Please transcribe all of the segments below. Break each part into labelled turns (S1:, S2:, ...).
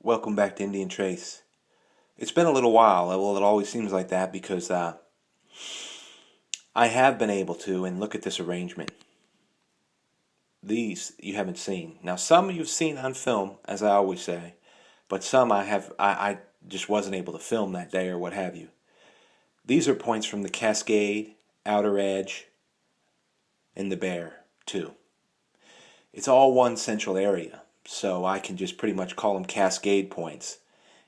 S1: Welcome back to Indian Trace. It's been a little while. Well, it always seems like that because I have been able to, and look at this arrangement. These you haven't seen. Now, some you've seen on film, as I always say, but some I just wasn't able to film that day or what have you. These are points from the Cascade, Outer Edge, and the Bear, too. It's all one central area, so I can just pretty much call them Cascade points.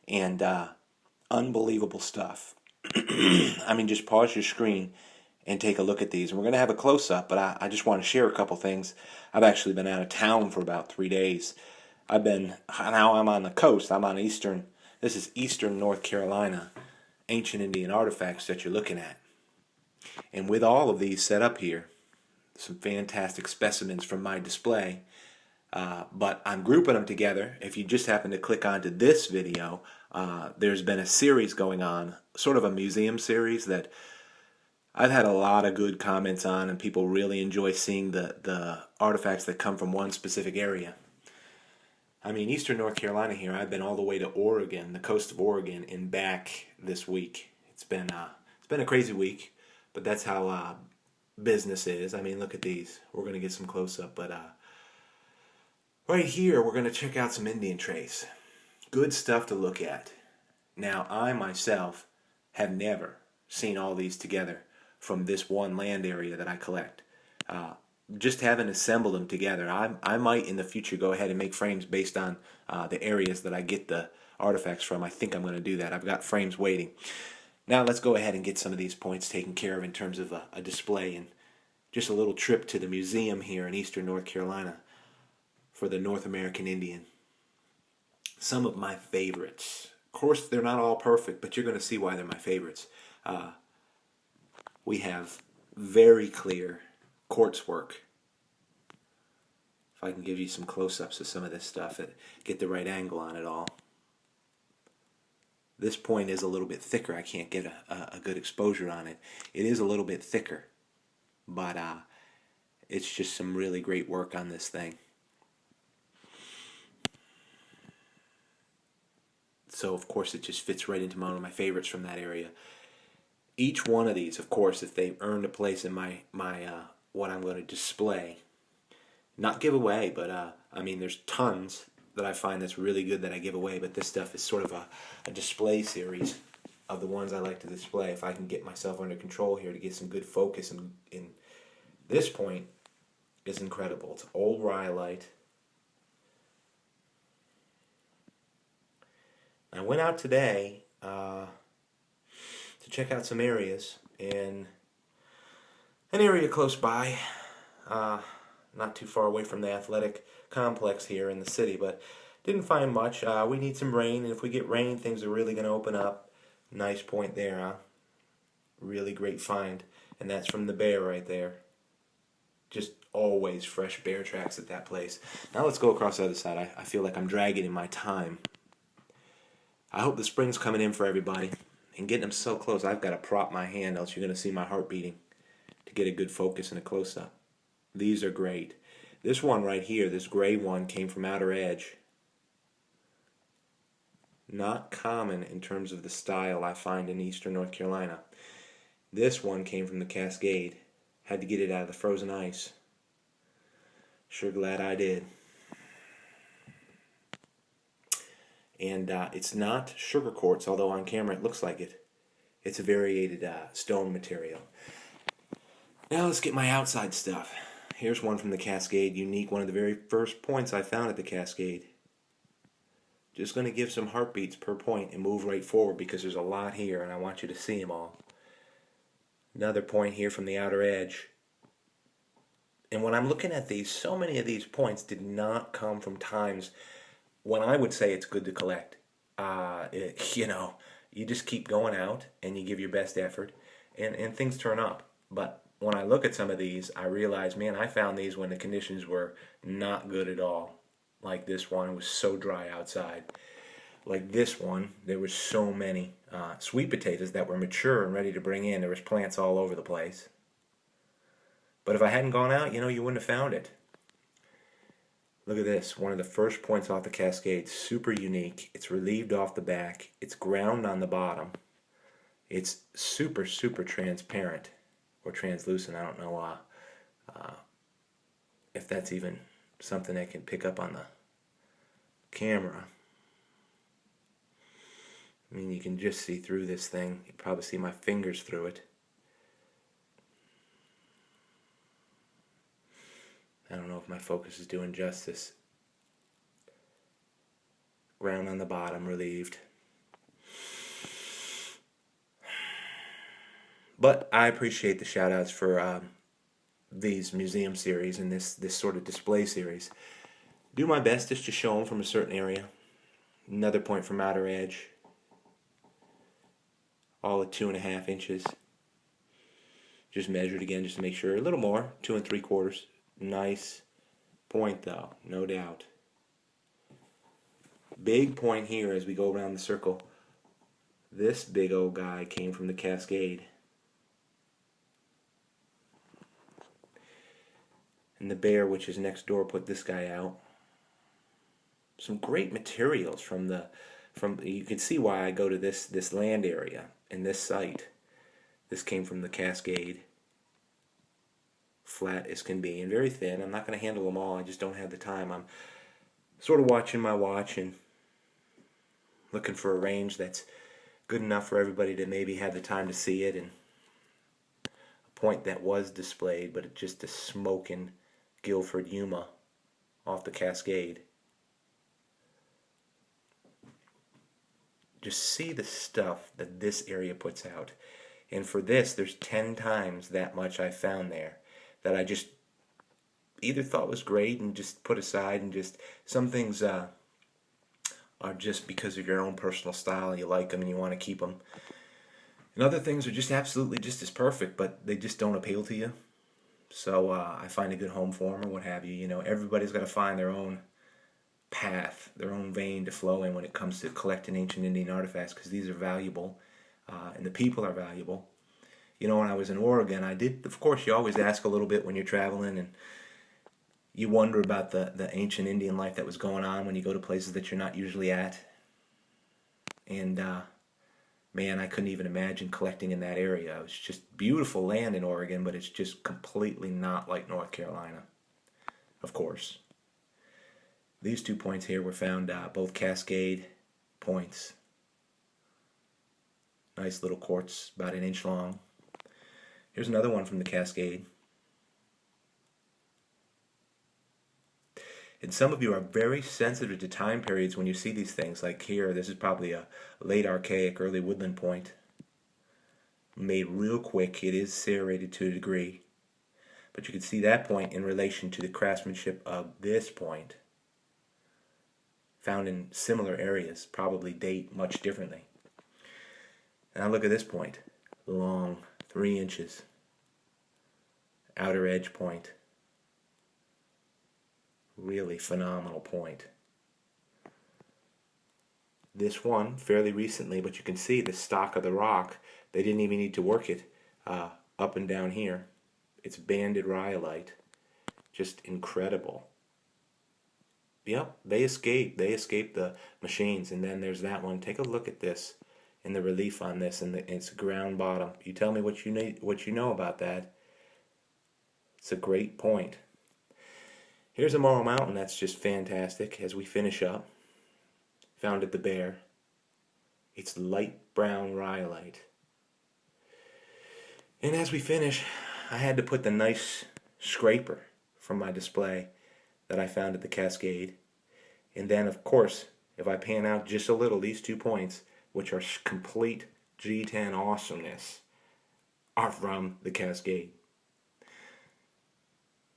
S1: And unbelievable stuff. I mean, just pause your screen and take a look at these. And we're going to have a close-up, but I just want to share a couple things. I've actually been out of town for about 3 days. Now I'm on the coast. I'm on this is eastern North Carolina, ancient Indian artifacts that you're looking at. And with all of these set up here, some fantastic specimens from my display. But I'm grouping them together. If you just happen to click onto this video, there's been a series going on, sort of a museum series that I've had a lot of good comments on, and people really enjoy seeing the artifacts that come from one specific area. I mean, eastern North Carolina here, I've been all the way to Oregon, the coast of Oregon, and back this week. It's been a crazy week, but that's how business is. I mean, look at these. We're going to get some close-up, but right here, we're going to check out some Indian trace. Good stuff to look at. Now, I myself have never seen all these together from this one land area that I collect. Just having assembled them together, I might in the future go ahead and make frames based on the areas that I get the artifacts from. I think I'm going to do that. I've got frames waiting. Now, let's go ahead and get some of these points taken care of in terms of a display and just a little trip to the museum here in eastern North Carolina for the North American Indian. Some of my favorites. Of course, they're not all perfect, but you're going to see why they're my favorites. We have very clear quartz work. If I can give you some close-ups of some of this stuff, get the right angle on it all. This point is a little bit thicker. I can't get a good exposure on it. It is a little bit thicker, but it's just some really great work on this thing. So, of course, it just fits right into one of my favorites from that area. Each one of these, of course, if they've earned a place in my what I'm going to display, not give away, but I mean, there's tons that I find that's really good that I give away, but this stuff is sort of a display series of the ones I like to display. If I can get myself under control here to get some good focus, in this point is incredible. It's old rhyolite. I went out today to check out some areas, and an area close by, not too far away from the athletic complex here in the city, but didn't find much. We need some rain, and if we get rain, things are really going to open up. Nice point there, huh? Really great find, and that's from the Bear right there. Just always fresh bear tracks at that place. Now let's go across the other side. I feel like I'm dragging in my time. I hope the spring's coming in for everybody. And getting them so close, I've got to prop my hand, else you're going to see my heart beating to get a good focus and a close-up. These are great. This one right here, this gray one, came from Outer Edge. Not common in terms of the style I find in eastern North Carolina. This one came from the Cascade. Had to get it out of the frozen ice. Sure glad I did. And it's not sugar quartz, although on camera it looks like it. It's a variated stone material. Now let's get my outside stuff. Here's one from the Cascade, unique, one of the very first points I found at the Cascade. Just going to give some heartbeats per point and move right forward because there's a lot here and I want you to see them all. Another point here from the Outer Edge. And when I'm looking at these, so many of these points did not come from times when I would say it's good to collect. You just keep going out and you give your best effort and things turn up. But when I look at some of these, I realize, man, I found these when the conditions were not good at all. Like this one was so dry outside. Like this one, there were so many sweet potatoes that were mature and ready to bring in. There was plants all over the place. But if I hadn't gone out, you wouldn't have found it. Look at this, one of the first points off the Cascade, super unique. It's relieved off the back. It's ground on the bottom. It's super, super transparent or translucent. I don't know if that's even something I can pick up on the camera. I mean, you can just see through this thing. You can probably see my fingers through it. I don't know if my focus is doing justice. Ground on the bottom, relieved. But I appreciate the shout outs for these museum series and this sort of display series. Do my best just to show them from a certain area. Another point from outer edge. All at 2.5 inches. Just measured again just to make sure. A little more, 2 3/4. Nice point though, no doubt. Big point here as we go around the circle. This big old guy came from the Cascade. And the bear, which is next door, put this guy out. Some great materials from you can see why I go to this land area and this site. This came from the Cascade. Flat as can be and very thin. I'm not going to handle them all. I just don't have the time. I'm sort of watching my watch and looking for a range that's good enough for everybody to maybe have the time to see it, and a point that was displayed, but it's just a smoking Guilford Yuma off the Cascade. Just see the stuff that this area puts out. And for this, there's 10 times that much I found there that I just either thought was great and just put aside, and just some things are just because of your own personal style. You like them and you want to keep them. And other things are just absolutely just as perfect, but they just don't appeal to you. So I find a good home for them or what have you. You know, everybody's got to find their own path, their own vein to flow in when it comes to collecting ancient Indian artifacts, because these are valuable and the people are valuable. You know, when I was in Oregon, I did, of course, you always ask a little bit when you're traveling, and you wonder about the ancient Indian life that was going on when you go to places that you're not usually at. And man, I couldn't even imagine collecting in that area. It was just beautiful land in Oregon, but it's just completely not like North Carolina, of course. These 2 points here were found both Cascade points. Nice little quartz, about 1 inch long. Here's another one from the Cascade. And some of you are very sensitive to time periods when you see these things. Like here, this is probably a late Archaic, early Woodland point. Made real quick. It is serrated to a degree. But you can see that point in relation to the craftsmanship of this point. Found in similar areas, probably date much differently. Now look at this point. Long, 3 inches. Outer edge point. Really phenomenal point. This one, fairly recently, but you can see the stock of the rock. They didn't even need to work it up and down here. It's banded rhyolite. Just incredible. Yep, they escaped. They escaped the machines. And then there's that one. Take a look at this and the relief on this, and it's ground bottom. You tell me what you know about that. It's a great point. Here's a Morrow Mountain that's just fantastic as we finish up. Found at the Bear. It's light brown rhyolite. And as we finish, I had to put the nice scraper from my display that I found at the Cascade. And then, of course, if I pan out just a little, these 2 points, which are complete G10 awesomeness, are from the Cascade.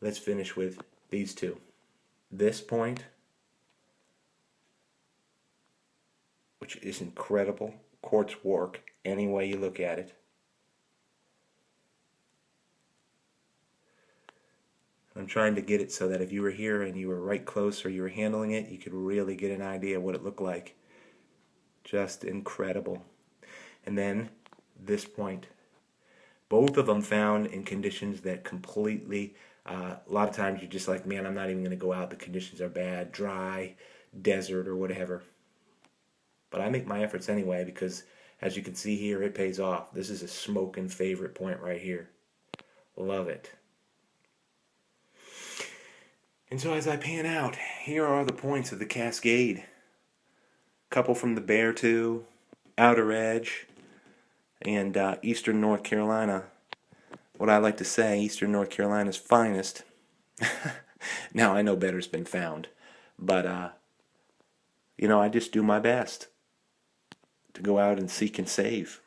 S1: Let's finish with these 2. This point, which is incredible quartz work any way you look at it. I'm trying to get it so that if you were here and you were right close or you were handling it, you could really get an idea of what it looked like. Just incredible. And then this point. Both of them found in conditions that completely A lot of times you're just like, man, I'm not even going to go out. The conditions are bad, dry, desert, or whatever. But I make my efforts anyway because, as you can see here, it pays off. This is a smoking favorite point right here. Love it. And so as I pan out, here are the points of the Cascade. Couple from the Beartooth, Outer Edge, and Eastern North Carolina. What I like to say, Eastern North Carolina's finest. Now, I know better's been found, but, I just do my best to go out and seek and save.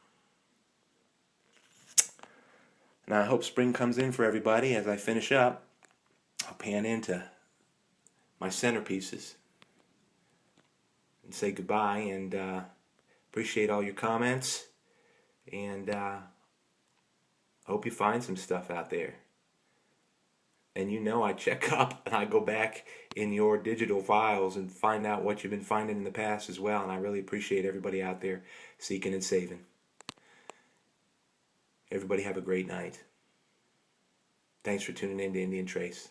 S1: And I hope spring comes in for everybody. As I finish up, I'll pan into my centerpieces and say goodbye, and appreciate all your comments, and I hope you find some stuff out there. And I check up and I go back in your digital files and find out what you've been finding in the past as well, and I really appreciate everybody out there seeking and saving. Everybody have a great night. Thanks for tuning in to Indian Trace.